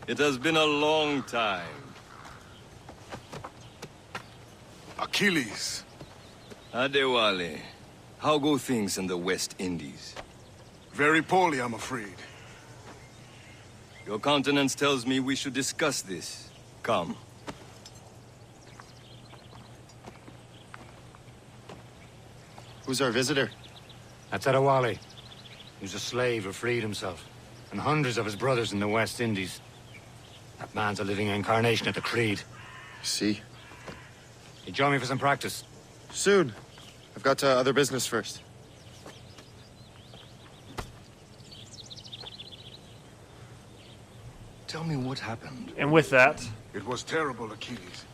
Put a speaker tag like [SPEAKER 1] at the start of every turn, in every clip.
[SPEAKER 1] It has been a long time.
[SPEAKER 2] Achilles.
[SPEAKER 1] Adewale, how go things in the West Indies?
[SPEAKER 2] Very poorly, I'm afraid.
[SPEAKER 1] Your countenance tells me we should discuss this. Come.
[SPEAKER 3] Who's our visitor?
[SPEAKER 4] That's Adewale. He was a slave who freed himself. And hundreds of his brothers in the West Indies. That man's a living incarnation of the Creed.
[SPEAKER 3] See?
[SPEAKER 4] You join me for some practice?
[SPEAKER 3] Soon. I've got other business first.
[SPEAKER 1] Tell me what happened.
[SPEAKER 5] And with that...
[SPEAKER 2] It was terrible, Achilles.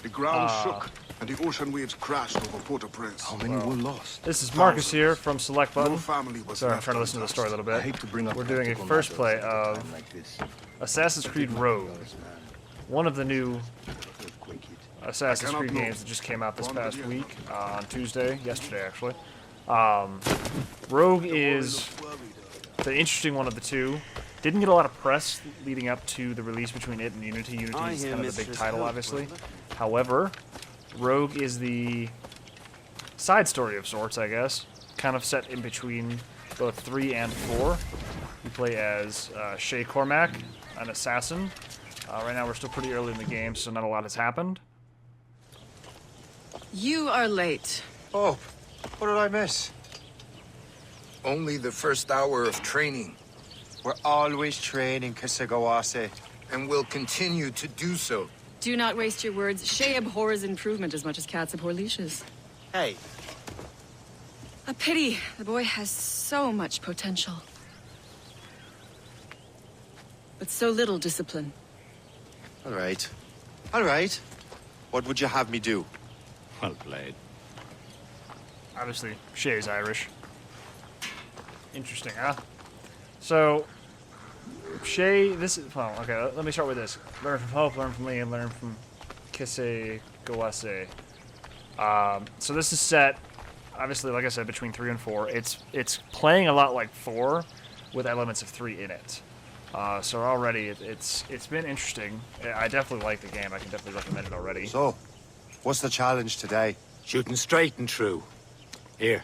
[SPEAKER 2] The ground shook, and the ocean waves crashed over Port-au-Prince.
[SPEAKER 1] How many were lost?
[SPEAKER 5] This is Marcus here from SelectButton.
[SPEAKER 2] No family was
[SPEAKER 5] Sorry, I'm
[SPEAKER 2] left
[SPEAKER 5] trying to listen to the story a little bit.
[SPEAKER 1] I hate to bring up
[SPEAKER 5] We're doing a
[SPEAKER 1] practical
[SPEAKER 5] first play
[SPEAKER 1] matters at a
[SPEAKER 5] of
[SPEAKER 1] time like this.
[SPEAKER 5] Assassin's Creed Rogue. One of the new Assassin's Creed games that just came out this past week, on Tuesday, yesterday actually. Rogue is the interesting one of the two. Didn't get a lot of press leading up to the release between it and Unity. Unity is kind of the big title, obviously. However, Rogue is the side story of sorts, I guess. Kind of set in between both 3 and 4. You play as Shay Cormac, an assassin. Right now we're still pretty early in the game, so not a lot has happened.
[SPEAKER 6] You are late.
[SPEAKER 7] Oh, what did I miss?
[SPEAKER 8] Only the first hour of training,
[SPEAKER 7] We're always training, Kasagawase.
[SPEAKER 8] and will continue to do so.
[SPEAKER 6] Do not waste your words. Shay abhors improvement as much as cats abhor leashes.
[SPEAKER 7] Hey,
[SPEAKER 6] A pity. The boy has so much potential. But so little discipline.
[SPEAKER 3] All right. All right. What would you have me do?
[SPEAKER 4] Well played.
[SPEAKER 5] Obviously, Shay's Irish. Interesting, huh? So, Shay, this is... Well, okay, let me start with this. Learn from Hope, learn from Lee, and learn from Kise Gawase. So this is set, obviously, like I said, between 3 and 4. It's playing a lot like 4, with elements of 3 in it. So already, it's been interesting. I definitely like the game. I can definitely recommend it already.
[SPEAKER 3] So, what's the challenge today?
[SPEAKER 4] Shooting straight and true. Here,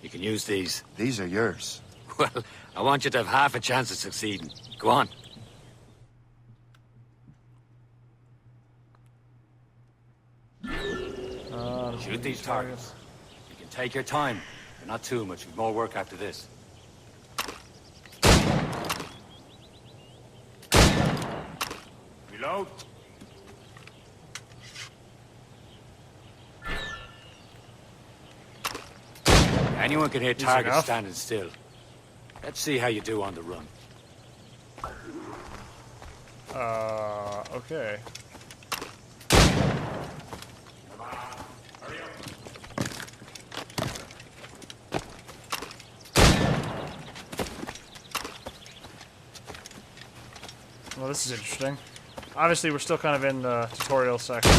[SPEAKER 4] you can use these.
[SPEAKER 3] These are yours.
[SPEAKER 4] Well, I want you to have half a chance of succeeding. Go on. Shoot these targets. You can take your time, but not too much. We've more work after this. Reload. Anyone can hit
[SPEAKER 5] Easy
[SPEAKER 4] targets
[SPEAKER 5] enough.
[SPEAKER 4] standing still. Let's see how you do on the run.
[SPEAKER 5] Okay. Well, this is interesting. Obviously, we're still kind of in the tutorial section.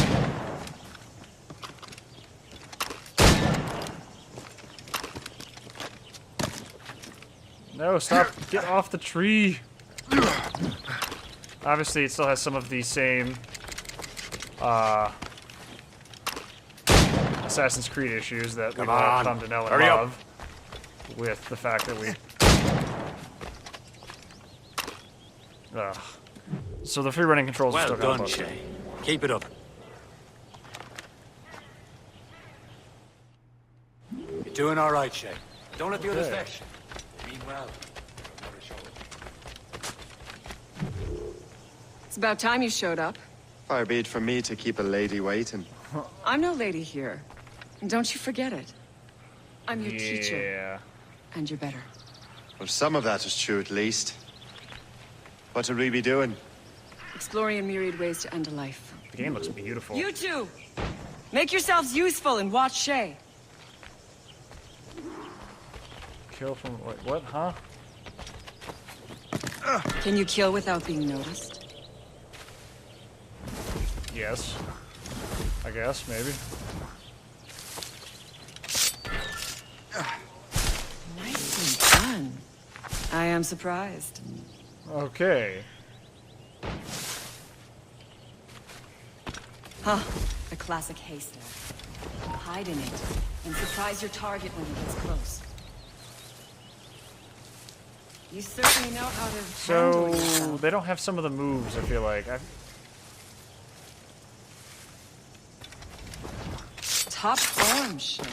[SPEAKER 5] No, stop. Get off the tree. Obviously, it still has some of the same Assassin's Creed issues that we've all come to know and
[SPEAKER 4] Hurry up.
[SPEAKER 5] love. With the fact that we... Ugh. So the free running controls are
[SPEAKER 4] Well
[SPEAKER 5] still kind
[SPEAKER 4] done,
[SPEAKER 5] of
[SPEAKER 4] Shay. Keep it up. You're doing all right, Shay. Don't let the others
[SPEAKER 5] Okay.
[SPEAKER 4] vex you. You mean well. Never show it.
[SPEAKER 6] It's about time you showed up.
[SPEAKER 3] Far be it from me to keep a lady waiting.
[SPEAKER 6] I'm no lady here. And don't you forget it. I'm your teacher,
[SPEAKER 5] Yeah.
[SPEAKER 6] and you're better.
[SPEAKER 3] Well, some of that is true, at least. What would we be doing?
[SPEAKER 6] Exploring a myriad ways to end a life.
[SPEAKER 5] The game looks beautiful.
[SPEAKER 6] You two! Make yourselves useful and watch Shay.
[SPEAKER 5] Kill from... Wait, what? Huh?
[SPEAKER 6] Can you kill without being noticed?
[SPEAKER 5] Yes. I guess, maybe.
[SPEAKER 6] Nicely done. Aye, am surprised.
[SPEAKER 5] Okay.
[SPEAKER 6] Huh. A classic haystack. Hide in it, and surprise your target when he gets close. You certainly know how to handle
[SPEAKER 5] So
[SPEAKER 6] yourself.
[SPEAKER 5] they don't have some of the moves, I feel like.
[SPEAKER 6] Top form, Shay.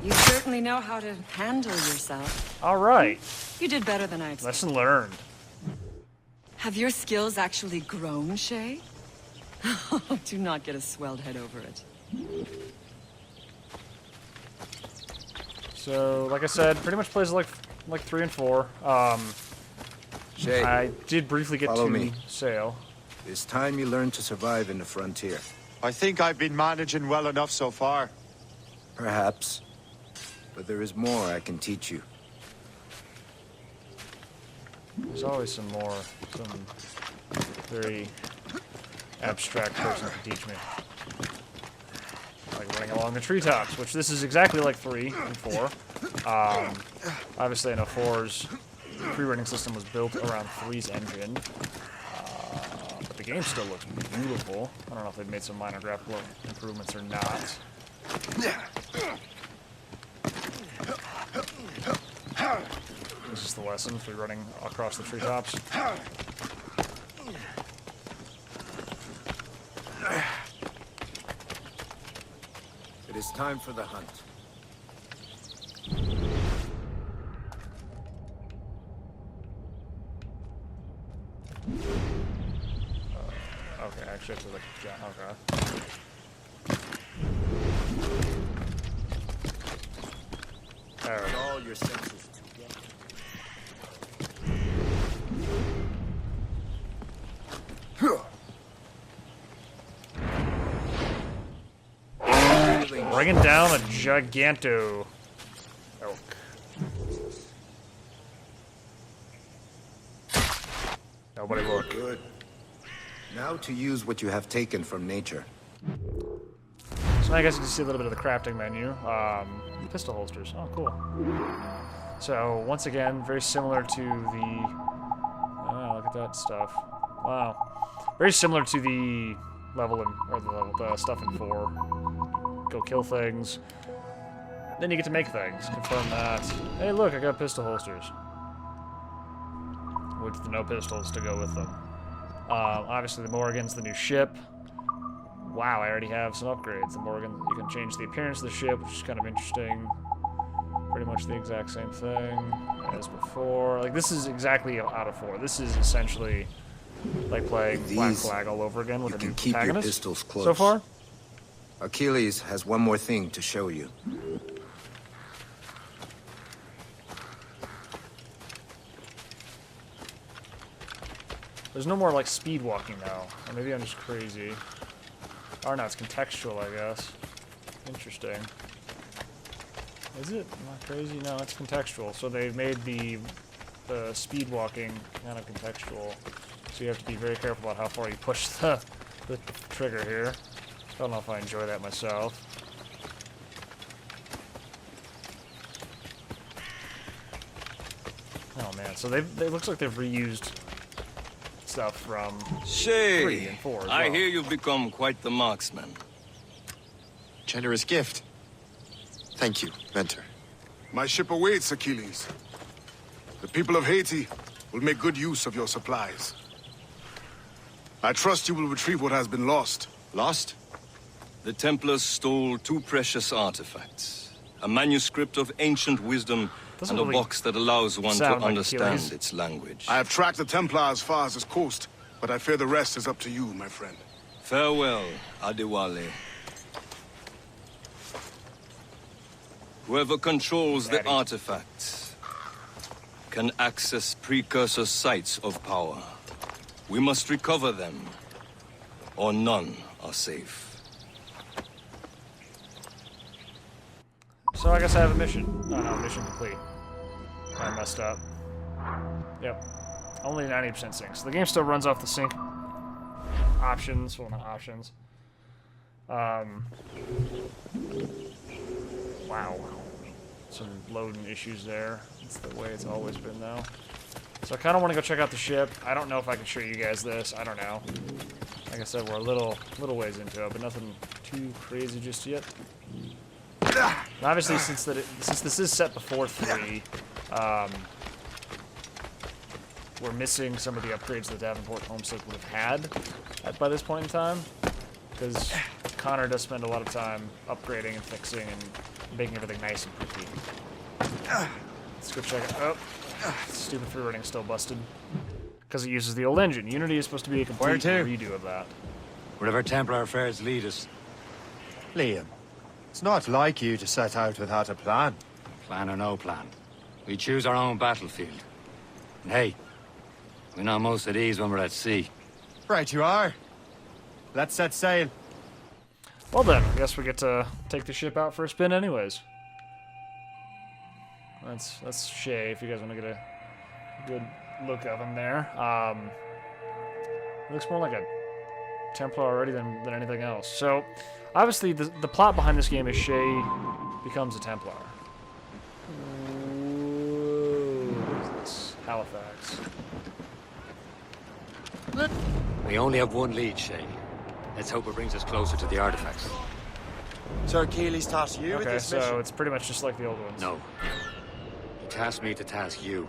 [SPEAKER 6] You certainly know how to handle yourself.
[SPEAKER 5] Alright.
[SPEAKER 6] You did better than I expected.
[SPEAKER 5] Lesson learned.
[SPEAKER 6] Have your skills actually grown, Shay? Do not get a swelled head over it.
[SPEAKER 5] So, like I said, pretty much plays like 3 and 4.
[SPEAKER 8] Shay,
[SPEAKER 5] I did briefly get
[SPEAKER 8] follow
[SPEAKER 5] to
[SPEAKER 8] me.
[SPEAKER 5] sail.
[SPEAKER 8] it's time you learn to survive in the frontier.
[SPEAKER 7] I think I've been managing well enough so far.
[SPEAKER 8] Perhaps. But there is more I can teach you.
[SPEAKER 5] There's always some very abstract person to teach me. Like running along the treetops, which this is exactly like 3 and 4. Obviously, I know 4's pre-running system was built around 3's engine. But the game still looks beautiful. I don't know if they've made some minor graphical improvements or not. This is the lesson for running across the treetops.
[SPEAKER 8] It is time for the hunt.
[SPEAKER 5] Okay, actually, it's like okay. There we go.
[SPEAKER 8] All your senses together.
[SPEAKER 5] Bringing down a giganto elk. Nobody look.
[SPEAKER 8] Good. Now to use what you have taken from nature.
[SPEAKER 5] So now I guess you can see a little bit of the crafting menu. Pistol holsters. Oh, cool. So once again, very similar to the. Oh, look at that stuff. Wow. Very similar to the level in, or the stuff in 4. Go kill things. Then you get to make things. Confirm that. Hey, look, I got pistol holsters. With no pistols to go with them. Obviously, the Morrigan's the new ship. Wow, I already have some upgrades. The Morrigan, you can change the appearance of the ship, which is kind of interesting. Pretty much the exact same thing as before. Like, this is exactly out of 4. This is essentially like playing Black Flag all over again with a new
[SPEAKER 8] keep your
[SPEAKER 5] protagonist.
[SPEAKER 8] pistols close.
[SPEAKER 5] So far.
[SPEAKER 8] Achilles has one more thing to show you.
[SPEAKER 5] There's no more, like, speed walking now. Or maybe I'm just crazy. Or no, it's contextual, I guess. Interesting. Is it? Am I crazy? No, it's contextual. So they've made the speed walking kind of contextual. So you have to be very careful about how far you push the trigger here. I don't know if I enjoy that myself. Oh man, so it looks like they've reused stuff from 3
[SPEAKER 1] Shay,
[SPEAKER 5] and 4 as
[SPEAKER 1] I
[SPEAKER 5] well.
[SPEAKER 1] hear you've become quite the marksman.
[SPEAKER 7] Generous gift. Thank you, Mentor.
[SPEAKER 2] My ship awaits, Achilles. The people of Haiti will make good use of your supplies. I trust you will retrieve what has been lost.
[SPEAKER 7] Lost?
[SPEAKER 1] The Templars stole 2 precious artifacts. A manuscript of ancient wisdom
[SPEAKER 5] Doesn't
[SPEAKER 1] and a
[SPEAKER 5] really
[SPEAKER 1] box that allows one to
[SPEAKER 5] sound like
[SPEAKER 1] understand
[SPEAKER 5] Achilles.
[SPEAKER 1] its language.
[SPEAKER 2] I have tracked the Templar as far as this coast, but I fear the rest is up to you, my friend.
[SPEAKER 1] Farewell, Adewale. Whoever controls the
[SPEAKER 5] Daddy.
[SPEAKER 1] artifacts can access precursor sites of power. We must recover them, or none are safe.
[SPEAKER 5] So I guess I have a mission. Oh no, mission complete. I messed up. Yep. Only 90% sync. So the game still runs off the sync options. Well, not options. Wow. Some loading issues there. It's the way it's always been, though. So I kind of want to go check out the ship. I don't know if I can show you guys this. I don't know. Like I said, we're a little ways into it, but nothing too crazy just yet. And obviously, since this is set before 3, we're missing some of the upgrades that Davenport Homestead would have had by this point in time, because Connor does spend a lot of time upgrading and fixing and making everything nice and pretty. Let's go check it. Oh, stupid free running still busted because it uses the old engine. Unity is supposed to be a complete redo of that.
[SPEAKER 4] Wherever Templar affairs lead us.
[SPEAKER 7] Liam, it's not like you to set out without a plan.
[SPEAKER 4] Plan or no plan. We choose our own battlefield. And hey, we know most of these when we're at sea.
[SPEAKER 7] Right you are. Let's set sail.
[SPEAKER 5] Well then, I guess we get to take the ship out for a spin anyways. That's Shay, if you guys want to get a good look of him there. Looks more like a Templar already than anything else. So, obviously, the plot behind this game is Shay becomes a Templar. Ooh, what is this? Halifax.
[SPEAKER 4] We only have one lead, Shay. Let's hope it brings us closer to the artifacts.
[SPEAKER 7] Sir Keely's tasked you with
[SPEAKER 5] Okay,
[SPEAKER 7] this
[SPEAKER 5] so
[SPEAKER 7] mission?
[SPEAKER 5] it's pretty much just like the old ones.
[SPEAKER 4] No. He tasked me to task you.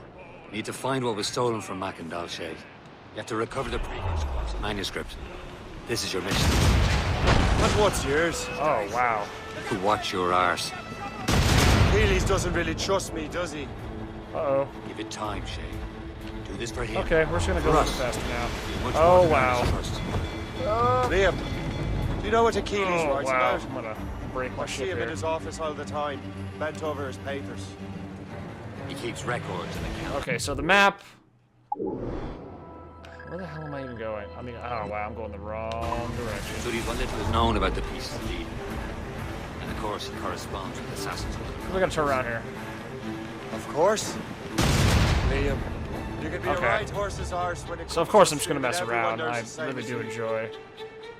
[SPEAKER 4] We need to find what was stolen from Mackendal, Shay. You have to recover the manuscript. This is your mission.
[SPEAKER 7] And what's yours?
[SPEAKER 5] Oh, wow.
[SPEAKER 4] To watch your arse.
[SPEAKER 7] Keely's doesn't really trust me, does he?
[SPEAKER 5] Uh-oh.
[SPEAKER 4] Give it time, Shay. Do this for him.
[SPEAKER 5] Okay, we're just gonna go a
[SPEAKER 4] For
[SPEAKER 5] little
[SPEAKER 4] us.
[SPEAKER 5] faster now.
[SPEAKER 4] Much
[SPEAKER 5] Oh,
[SPEAKER 4] more than
[SPEAKER 5] wow.
[SPEAKER 4] ours first.
[SPEAKER 7] Liam, do you know what a Keely's
[SPEAKER 5] Oh,
[SPEAKER 7] writes
[SPEAKER 5] wow.
[SPEAKER 7] about?
[SPEAKER 5] I'm gonna break my
[SPEAKER 7] I see
[SPEAKER 5] ship
[SPEAKER 7] him in
[SPEAKER 5] here.
[SPEAKER 7] his office all the time, bent over his papers.
[SPEAKER 4] He keeps records and accounts.
[SPEAKER 5] Okay, so the map. Where the hell am I even going? I mean, oh wow, I'm going the wrong direction.
[SPEAKER 4] Studies what little is known about the pieces of Eden. And of course, it corresponds with Assassin's Creed.
[SPEAKER 5] We're gonna turn around here.
[SPEAKER 7] Of course. Liam, you can be
[SPEAKER 5] Okay.
[SPEAKER 7] a right horse's arse when it comes
[SPEAKER 5] So of course
[SPEAKER 7] to
[SPEAKER 5] I'm just gonna mess
[SPEAKER 7] suiting everyone
[SPEAKER 5] around. I
[SPEAKER 7] nurse's same
[SPEAKER 5] really do
[SPEAKER 7] as you.
[SPEAKER 5] enjoy.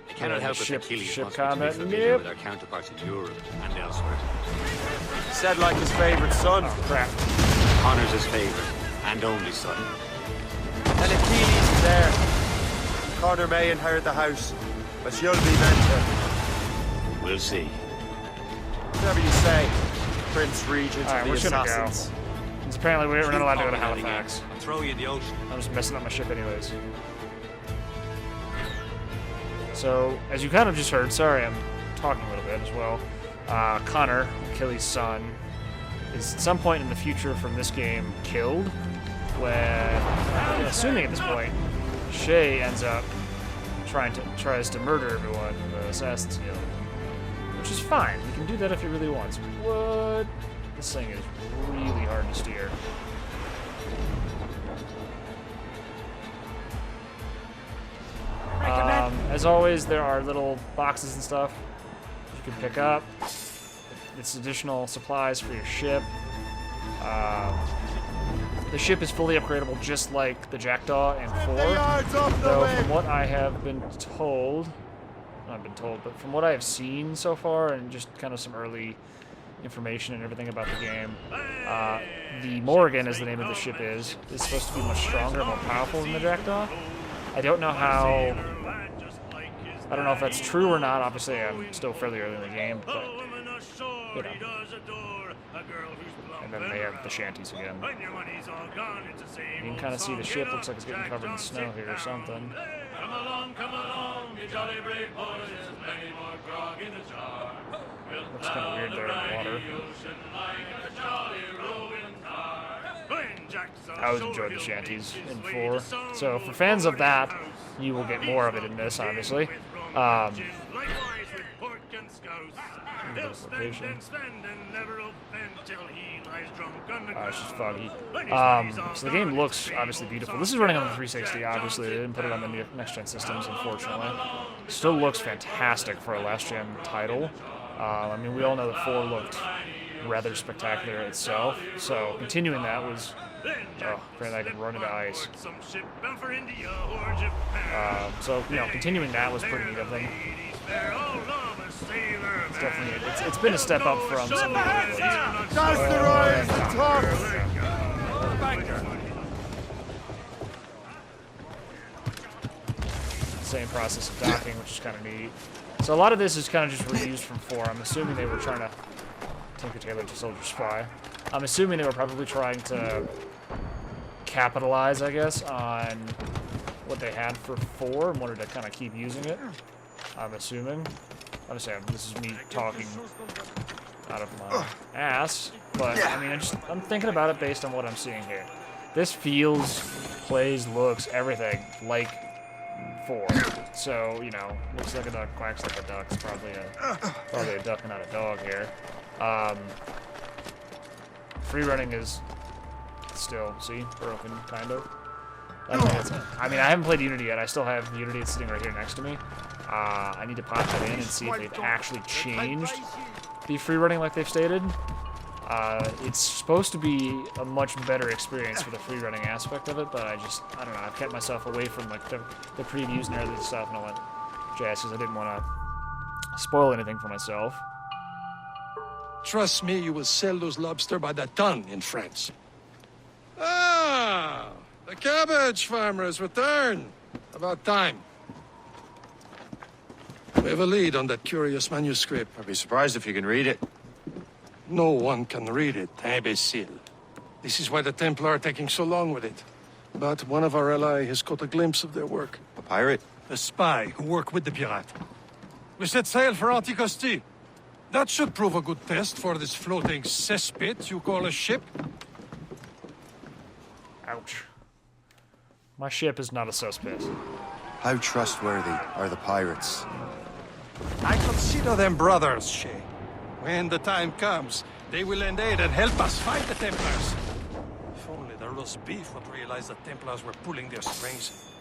[SPEAKER 4] They cannot help
[SPEAKER 5] ship-
[SPEAKER 4] but that Keely
[SPEAKER 5] ship
[SPEAKER 4] wants me to be
[SPEAKER 5] combat.
[SPEAKER 4] familiar
[SPEAKER 5] Yep.
[SPEAKER 4] with our counterparts in Europe and elsewhere.
[SPEAKER 7] Said like his favorite son.
[SPEAKER 5] Oh crap.
[SPEAKER 4] Connor's his favorite and only son.
[SPEAKER 7] And if Keely's is there, Connor may inherit the house, but you'll be mentor.
[SPEAKER 4] We'll see.
[SPEAKER 7] Whatever you say, Prince Regent
[SPEAKER 5] Alright,
[SPEAKER 7] of
[SPEAKER 5] we're
[SPEAKER 7] the
[SPEAKER 5] just gonna go.
[SPEAKER 7] Assassins.
[SPEAKER 5] Because apparently we're not allowed to go to Halifax.
[SPEAKER 4] I'll throw you in the ocean.
[SPEAKER 5] I'm just messing up my ship anyways. So, as you kind of just heard, sorry I'm talking a little bit as well, Connor, Achilles' son, is at some point in the future from this game killed when, assuming at this point, Shay ends up tries to murder everyone in the Assassin's Guild. Which is fine, he can do that if he really wants. What? This thing is really hard to steer. As always, there are little boxes and stuff you can pick up. It's additional supplies for your ship. The ship is fully upgradable, just like the Jackdaw in 4. Though, from what I have been told, not been told, but from what I have seen so far, and just kind of some early information and everything about the game, the Morrigan, as the name of the ship is supposed to be much stronger and more powerful than the Jackdaw. I don't know how. I don't know if that's true or not. Obviously, I'm still fairly early in the game, but you know. And then they have the shanties again. You can kind of see the ship. Looks like it's getting covered in snow here or something.
[SPEAKER 9] Come along, you jolly brave boys. There's plenty more grog in the jar.
[SPEAKER 5] Looks kind of weird there in the water. I always enjoyed the shanties in 4. So for fans of that, you will get more of it in this, obviously. It's just foggy. So the game looks obviously beautiful. This is running on the 360, obviously. They didn't put it on the next-gen systems, unfortunately. Still looks fantastic for a last-gen title. I mean, we all know that 4 looked rather spectacular itself. So continuing that was... Oh, apparently I can run into ice. So, you know, continuing that was pretty neat of them. It's definitely it's been a step up from some of the other ones.
[SPEAKER 7] That's the rise and tops!
[SPEAKER 5] Same process of docking, which is kind of neat. So a lot of this is kind of just reused from 4. I'm assuming they were trying to Tinker Tailor to Soldier Spy. I'm assuming they were probably trying to capitalize, I guess, on what they had for 4 and wanted to kind of keep using it. I'm assuming. Obviously, this is me talking out of my ass, but I mean, I'm thinking about it based on what I'm seeing here. This feels, plays, looks, everything like 4. So, you know, looks like a duck, quacks like a duck. It's probably a duck and not a dog here. Free running is still, see, broken, kind of. I mean, I haven't played Unity yet. I still have Unity sitting right here next to me. I need to pop that in and see if they've actually changed the free running like they've stated. It's supposed to be a much better experience for the free running aspect of it, but I don't know, I've kept myself away from like the previews and everything stuff and all that jazz because I didn't want to spoil anything for myself.
[SPEAKER 10] Trust me, you will sell those lobster by the ton in France. Ah, the cabbage farmer has returned. About time. We have a lead on that curious manuscript.
[SPEAKER 3] I'd be surprised if you can read it.
[SPEAKER 10] No one can read it, imbecile. This is why the Templar are taking so long with it. But one of our allies has caught a glimpse of their work.
[SPEAKER 3] A pirate?
[SPEAKER 10] A spy who worked with the pirate. We set sail for Anticosti. That should prove a good test for this floating cesspit you call a ship.
[SPEAKER 5] Ouch. My ship is not a cesspit.
[SPEAKER 3] How trustworthy are the pirates?
[SPEAKER 10] I consider them brothers, Shay. When the time comes, they will lend aid and help us fight the Templars. If only the roast beef would realize the Templars were pulling their strings.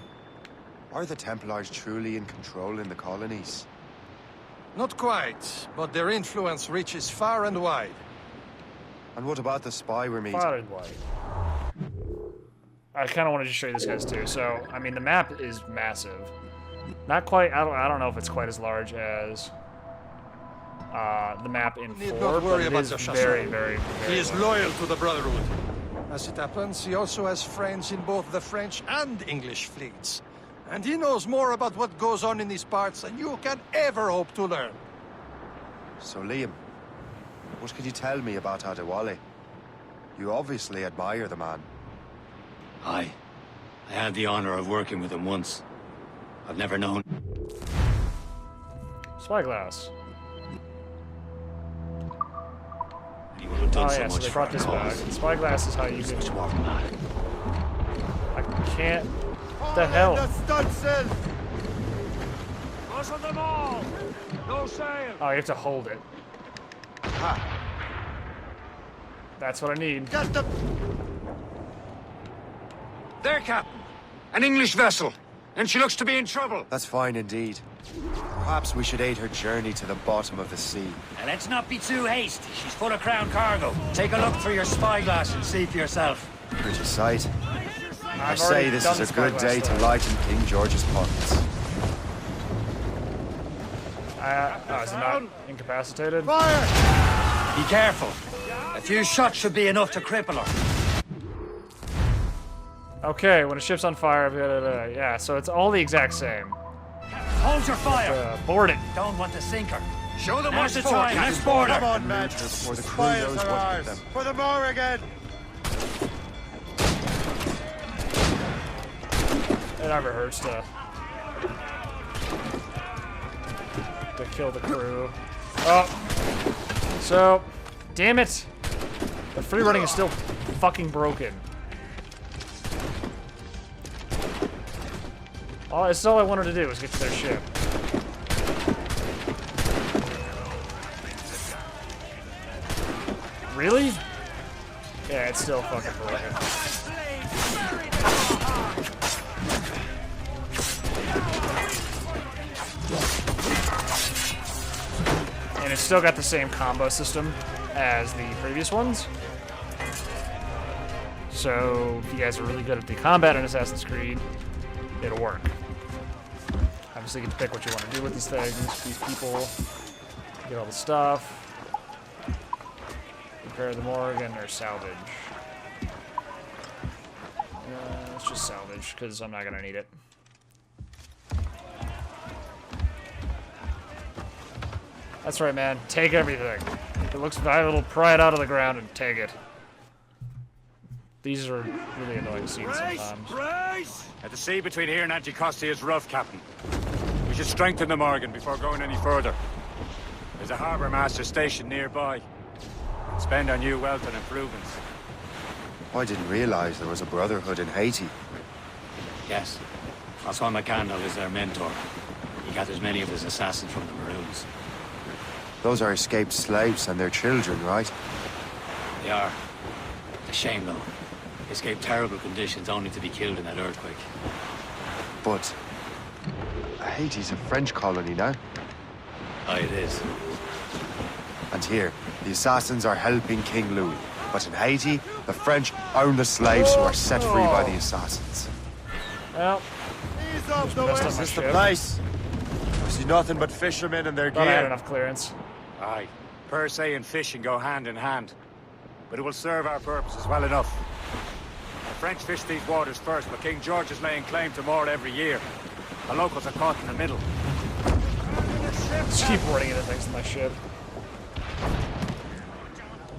[SPEAKER 3] Are the Templars truly in control in the colonies?
[SPEAKER 10] Not quite, but their influence reaches far and wide.
[SPEAKER 3] And what about the spy we're meeting?
[SPEAKER 5] Far and wide. I kind of wanted to show you this guys too. So, I mean, the map is massive. Not quite. I don't know if it's quite as large as the map in 4, but it is very, very, very
[SPEAKER 10] He is
[SPEAKER 5] large.
[SPEAKER 10] loyal to the Brotherhood. As it happens, he also has friends in both the French and English fleets. And he knows more about what goes on in these parts than you can ever hope to learn.
[SPEAKER 3] So, Liam, what can you tell me about Adewale? You obviously admire the man.
[SPEAKER 4] I had the honor of working with him once. I've never known.
[SPEAKER 5] Spyglass.
[SPEAKER 4] Anyone who'd done
[SPEAKER 5] Oh
[SPEAKER 4] so
[SPEAKER 5] yeah, so
[SPEAKER 4] much
[SPEAKER 5] they
[SPEAKER 4] for
[SPEAKER 5] brought
[SPEAKER 4] our
[SPEAKER 5] this back.
[SPEAKER 4] cause.
[SPEAKER 5] Spyglass is how you
[SPEAKER 4] Much
[SPEAKER 5] can...
[SPEAKER 4] more than that.
[SPEAKER 5] I can't... What the hell?
[SPEAKER 7] The stunsail!
[SPEAKER 9] Rustle them all! No sail!
[SPEAKER 5] Oh, you have to hold it.
[SPEAKER 3] Ha!
[SPEAKER 5] That's what I need.
[SPEAKER 7] Get the...
[SPEAKER 4] There, Captain. An English vessel. And she looks to be in trouble.
[SPEAKER 3] That's fine indeed. Perhaps we should aid her journey to the bottom of the sea.
[SPEAKER 11] Now, let's not be too hasty. She's full of crown cargo. Take a look through your spyglass and see for yourself.
[SPEAKER 3] Pretty sight. I
[SPEAKER 5] I've
[SPEAKER 3] say
[SPEAKER 5] already
[SPEAKER 3] this
[SPEAKER 5] done
[SPEAKER 3] is
[SPEAKER 5] the
[SPEAKER 3] a good
[SPEAKER 5] spyglass,
[SPEAKER 3] day to
[SPEAKER 5] though.
[SPEAKER 3] lighten King George's pockets.
[SPEAKER 5] Is it not incapacitated?
[SPEAKER 7] Fire!
[SPEAKER 11] Be careful. A few shots should be enough to cripple her.
[SPEAKER 5] Okay, when a ship's on fire, yeah, so it's all the exact same.
[SPEAKER 11] Hold your fire.
[SPEAKER 5] Board it.
[SPEAKER 11] Don't want to sink her.
[SPEAKER 4] Show them
[SPEAKER 11] Now's
[SPEAKER 4] what's
[SPEAKER 11] the
[SPEAKER 4] for,
[SPEAKER 11] time.
[SPEAKER 4] Captain.
[SPEAKER 11] Let's board
[SPEAKER 7] Come
[SPEAKER 11] her.
[SPEAKER 7] on, man.
[SPEAKER 3] Before the crew
[SPEAKER 7] Fires
[SPEAKER 3] knows
[SPEAKER 7] are
[SPEAKER 3] what
[SPEAKER 7] ours.
[SPEAKER 3] hit them.
[SPEAKER 7] For the more again.
[SPEAKER 5] It never hurts to kill the crew. Oh, so, damn it! The free running is still fucking broken. It's all I wanted to do was get to their ship. Really? Yeah, it's still fucking broken. And it's still got the same combo system as the previous ones. So if you guys are really good at the combat in Assassin's Creed, it'll work. Obviously you get to pick what you want to do with these things, these people. Get all the stuff. Repair the Morgan or salvage. Let's just salvage, because I'm not going to need it. That's right, man. Take everything. If it looks valuable, pry it out of the ground and take it. These are really annoying scenes sometimes.
[SPEAKER 11] At the sea between here and Anticosti is rough, Captain. We should strengthen the Morgan before going any further. There's a harbour master station nearby. Spend our new wealth on improvements.
[SPEAKER 3] I didn't realize there was a brotherhood in Haiti.
[SPEAKER 11] Yes. Osman McCandle is their mentor. He gathers many of his assassins from the Maroons.
[SPEAKER 3] Those are escaped slaves and their children, right?
[SPEAKER 11] They are. A shame, though. They escaped terrible conditions only to be killed in that earthquake.
[SPEAKER 3] But Haiti's a French colony now.
[SPEAKER 11] Aye, it is.
[SPEAKER 3] And here, the assassins are helping King Louis. But in Haiti, the French own the slaves who are set free by the assassins.
[SPEAKER 5] Well,
[SPEAKER 7] Is this the place? I see nothing but fishermen and their gear.
[SPEAKER 5] thought I had enough clearance.
[SPEAKER 11] Aye. Per se and fishing go hand in hand. But it will serve our purposes well enough. The French fish these waters first, but King George is laying claim to more every year. The locals are caught in the middle.
[SPEAKER 5] Just keep running into things in my ship.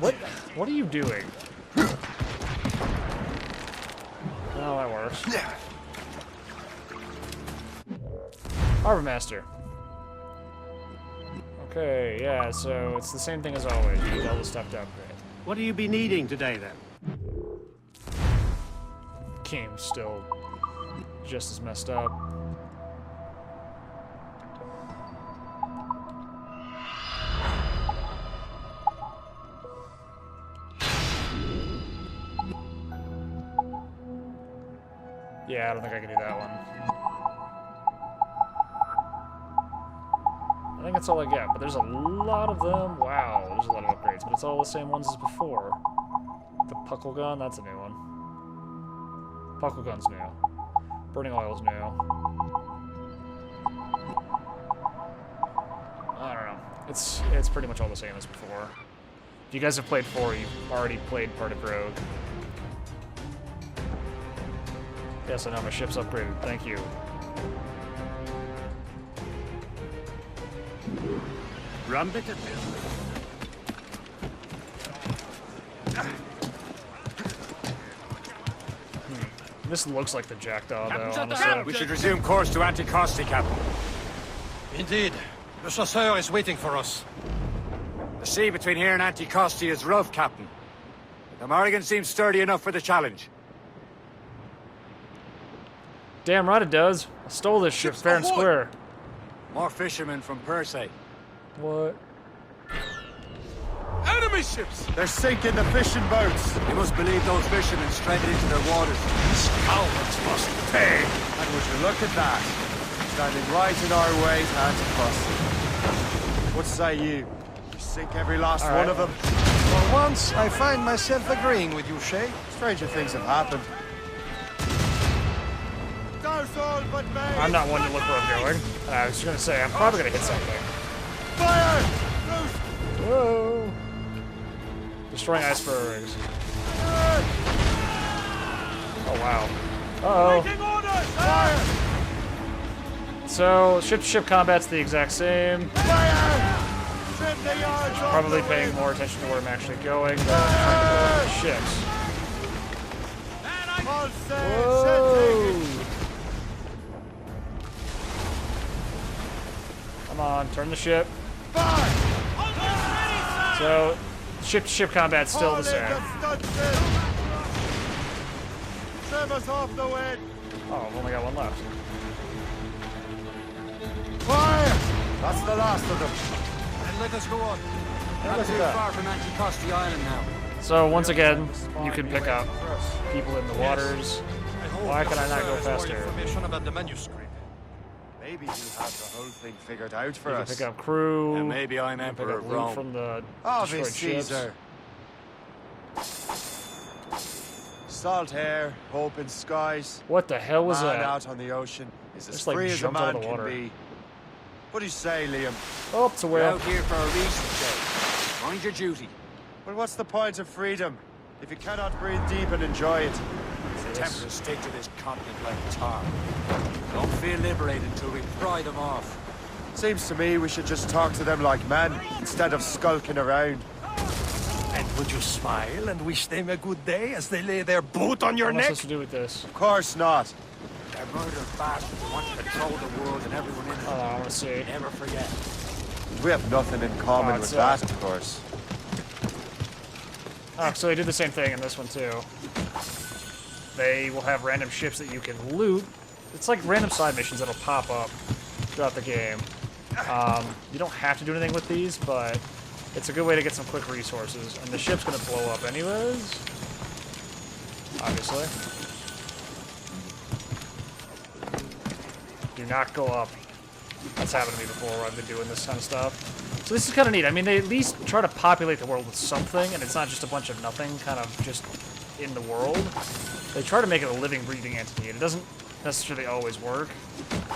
[SPEAKER 5] What are you doing? Oh, that works. Harbor Master. Okay, yeah, so it's the same thing as always. You need all the stuff to upgrade.
[SPEAKER 12] What do you be needing today, then?
[SPEAKER 5] Game's still just as messed up. Yeah, I don't think I can do that one. I think that's all I get, but there's a lot of them. Wow, there's a lot of upgrades, but it's all the same ones as before. The Puckle Gun, that's a new one. Puckle Gun's new. Burning Oil's new. I don't know. It's pretty much all the same as before. If you guys have played 4, you've already played part of Rogue. Yes, I know, my ship's upgraded. Thank you.
[SPEAKER 12] Rumbit.
[SPEAKER 5] This looks like the Jackdaw, though, honestly.
[SPEAKER 11] We should resume course to Anticosti, Captain.
[SPEAKER 10] Indeed. The chasseur is waiting for us.
[SPEAKER 11] The sea between here and Anticosti is rough, Captain. The Morrigan seems sturdy enough for the challenge.
[SPEAKER 5] Damn right it does. I stole this ship fair and square.
[SPEAKER 11] More fishermen from Persay.
[SPEAKER 5] What?
[SPEAKER 2] Enemy ships!
[SPEAKER 7] They're sinking the fishing boats.
[SPEAKER 11] You must believe those fishermen stranded into their waters.
[SPEAKER 10] Cowards must pay.
[SPEAKER 7] And would you look at that? Standing right in our way to Anticosti. What say you? We sink every last one of them.
[SPEAKER 10] For once, I find myself agreeing with you, Shay.
[SPEAKER 7] Stranger things have happened.
[SPEAKER 5] I'm not one to look where I'm going. I was going to say, I'm probably going to hit something.
[SPEAKER 7] Fire!
[SPEAKER 5] Whoa! Destroying icebergs. Oh, wow. Uh-oh. So, ship-to-ship combat's the exact same. Probably paying more attention to where I'm actually going than trying to build ships. Whoa! Come on, turn the ship. So, ship-to-ship combat's still the same. Oh, I've only got one left.
[SPEAKER 7] Fire! That's the last of them.
[SPEAKER 10] And let us go on.
[SPEAKER 11] Not too far from Anticosti Island now.
[SPEAKER 5] So, once again, you can pick up people in the waters. Why can I not go faster?
[SPEAKER 10] Information about the manuscript.
[SPEAKER 3] Maybe you have the whole thing figured out for
[SPEAKER 5] You can
[SPEAKER 3] us.
[SPEAKER 5] pick up crew.
[SPEAKER 11] And maybe I'm
[SPEAKER 5] you can pick
[SPEAKER 11] Emperor
[SPEAKER 5] up
[SPEAKER 11] of
[SPEAKER 5] loot
[SPEAKER 11] Rome.
[SPEAKER 5] from the
[SPEAKER 3] Obvious
[SPEAKER 5] destroyed ships.
[SPEAKER 3] Caesar. Salt air, open skies.
[SPEAKER 5] What the hell was
[SPEAKER 3] Man
[SPEAKER 5] that?
[SPEAKER 3] out on the ocean is as
[SPEAKER 5] Just, like,
[SPEAKER 3] free as a
[SPEAKER 5] jumped out
[SPEAKER 3] man
[SPEAKER 5] of the
[SPEAKER 3] can
[SPEAKER 5] water.
[SPEAKER 3] be.
[SPEAKER 7] What do you say, Liam?
[SPEAKER 5] Oh, it's a
[SPEAKER 11] We're
[SPEAKER 5] whale.
[SPEAKER 11] out here for a reason, Jay. Mind your duty.
[SPEAKER 7] Well, what's the point of freedom if you cannot breathe deep and enjoy it?
[SPEAKER 11] The Templars stick to this continent like tar. Don't feel liberated until we pry them off.
[SPEAKER 7] Seems to me we should just talk to them like men, instead of skulking around.
[SPEAKER 10] And would you smile and wish them a good day as they lay their boot on your
[SPEAKER 5] What am I
[SPEAKER 10] neck?
[SPEAKER 5] supposed to do with this?
[SPEAKER 7] Of course not.
[SPEAKER 11] They're murder bastards who want to control the world and everyone in it.
[SPEAKER 5] Hold on, I want to see.
[SPEAKER 11] Never forget.
[SPEAKER 7] We have nothing in common
[SPEAKER 5] Oh,
[SPEAKER 7] with
[SPEAKER 5] it's,
[SPEAKER 7] that, of course.
[SPEAKER 5] Oh, so they did the same thing in this one too. They will have random ships that you can loot. It's like random side missions that'll pop up throughout the game. You don't have to do anything with these, but it's a good way to get some quick resources. And the ship's gonna blow up anyways. Obviously. Do not go up. That's happened to me before where I've been doing this kind of stuff. So this is kind of neat. I mean, they at least try to populate the world with something, and it's not just a bunch of nothing kind of just in the world. They try to make it a living, breathing entity, and it doesn't necessarily always work,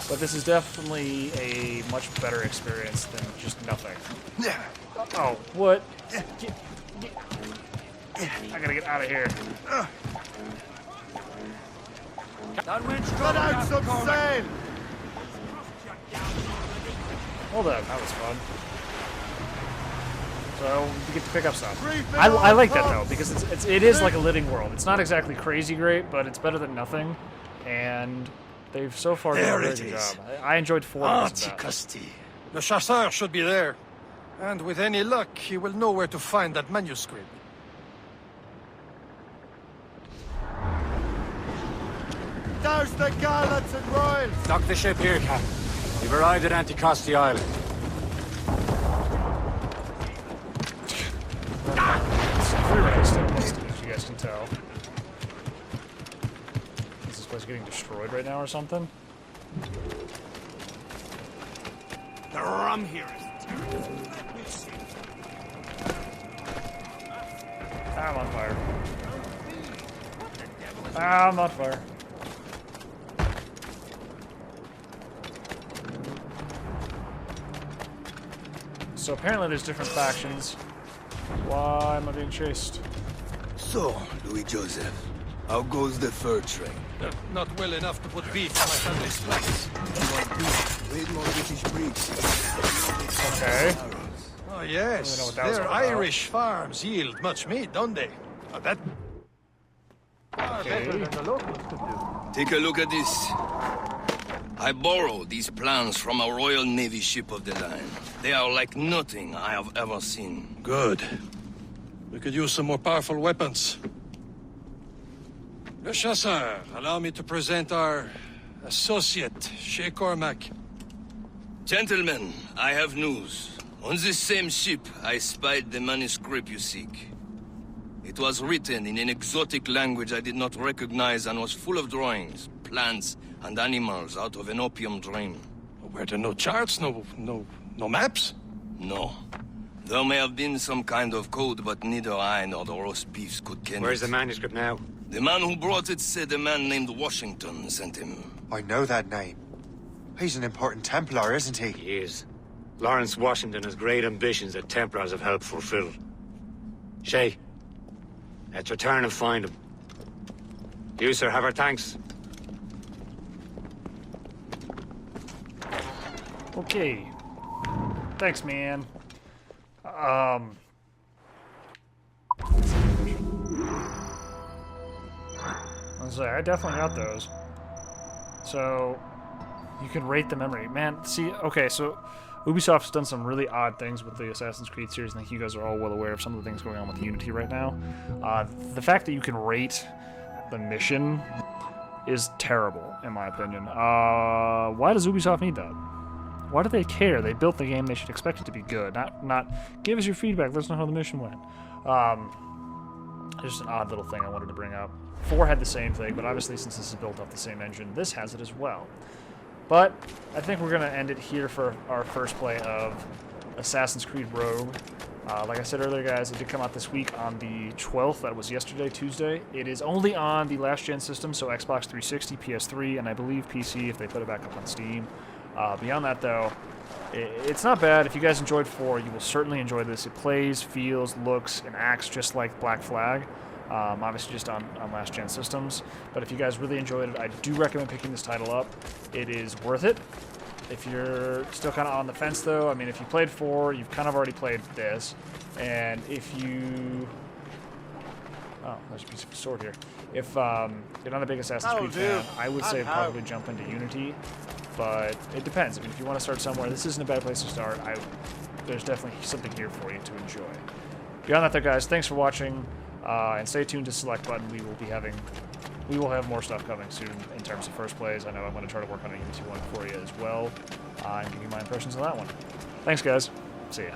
[SPEAKER 5] but this is definitely a much better experience than just nothing. Oh, what? I gotta get out of here.
[SPEAKER 11] That wind's
[SPEAKER 7] Cut out some sail!
[SPEAKER 5] Hold on, that was fun. So you get to pick up stuff. I like that though because it is like a living world. It's not exactly crazy great, but it's better than nothing. And they've so far done a very good job. I enjoyed 4 minutes of that.
[SPEAKER 10] The chasseur should be there. And with any luck, he will know where to find that manuscript.
[SPEAKER 7] Douse the gallants and royals!
[SPEAKER 11] Dock the ship here, Captain. We've arrived at Anticosti Island.
[SPEAKER 5] Everybody still listed, as you guys can tell. Is this place getting destroyed right now or something?
[SPEAKER 12] The rum here is terrible.
[SPEAKER 5] I'm on fire. I'm on fire. So apparently there's different factions. Why am I being chased?
[SPEAKER 1] So, Louis Joseph, how goes the fur trade?
[SPEAKER 10] Not well enough to put beef on my family's plates.
[SPEAKER 1] You want beef? Wait more British bricks.
[SPEAKER 5] Okay.
[SPEAKER 10] Oh, yes.
[SPEAKER 5] I don't really know what that was
[SPEAKER 10] Their
[SPEAKER 5] all about.
[SPEAKER 10] Irish farms yield much meat, don't they? That far better than the locals could do.
[SPEAKER 1] Take a look at this. I borrowed these plans from a Royal Navy ship of the line. They are like nothing I have ever seen.
[SPEAKER 10] Good. We could use some more powerful weapons. Le Chasseur, allow me to present our associate, Shay Cormac.
[SPEAKER 1] Gentlemen, I have news. On this same ship, I spied the manuscript you seek. It was written in an exotic language I did not recognize and was full of drawings, plants, and animals out of an opium dream.
[SPEAKER 10] Were there no charts, no maps?
[SPEAKER 1] No. There may have been some kind of code, but neither I nor the roast beefs could ken
[SPEAKER 11] Where's
[SPEAKER 1] it.
[SPEAKER 11] the manuscript now?
[SPEAKER 1] The man who brought it said a man named Washington sent him.
[SPEAKER 3] I know that name. He's an important Templar, isn't he?
[SPEAKER 11] He is. Lawrence Washington has great ambitions that Templars have helped fulfill. Shay, let's return and find him. You, sir, have our thanks.
[SPEAKER 5] Okay. Thanks, man. I definitely got those. So, you can rate the memory. Man, see, okay, so Ubisoft's done some really odd things with the Assassin's Creed series. I think you guys are all well aware of some of the things going on with Unity right now. The fact that you can rate the mission is terrible, in my opinion. Why does Ubisoft need that? Why do they care? They built the game, they should expect it to be good. Not give us your feedback, let us know how the mission went. Just an odd little thing I wanted to bring up. 4 had the same thing, but obviously since this is built off the same engine, this has it as well. But I think we're going to end it here for our first play of Assassin's Creed Rogue. Like I said earlier, guys, it did come out this week on the 12th. That was yesterday, Tuesday. It is only on the last-gen system, so Xbox 360, PS3, and I believe PC if they put it back up on Steam. Beyond that, though, It's not bad. If you guys enjoyed 4, you will certainly enjoy this. It plays, feels, looks, and acts just like Black Flag. Obviously just on last-gen systems. But if you guys really enjoyed it, I do recommend picking this title up. It is worth it. If you're still kind of on the fence, though, I mean, if you played 4, you've kind of already played this. And if you... Oh, there's a piece of sword here. If you're not a big Assassin's Creed fan, I would say probably jump into Unity. But it depends. I mean, if you want to start somewhere, this isn't a bad place to start. There's definitely something here for you to enjoy. Beyond that, though, guys, thanks for watching. And stay tuned to Select Button. We will have more stuff coming soon in terms of first plays. I know I'm going to try to work on a Unity one for you as well. And give you my impressions on that one. Thanks, guys. See ya.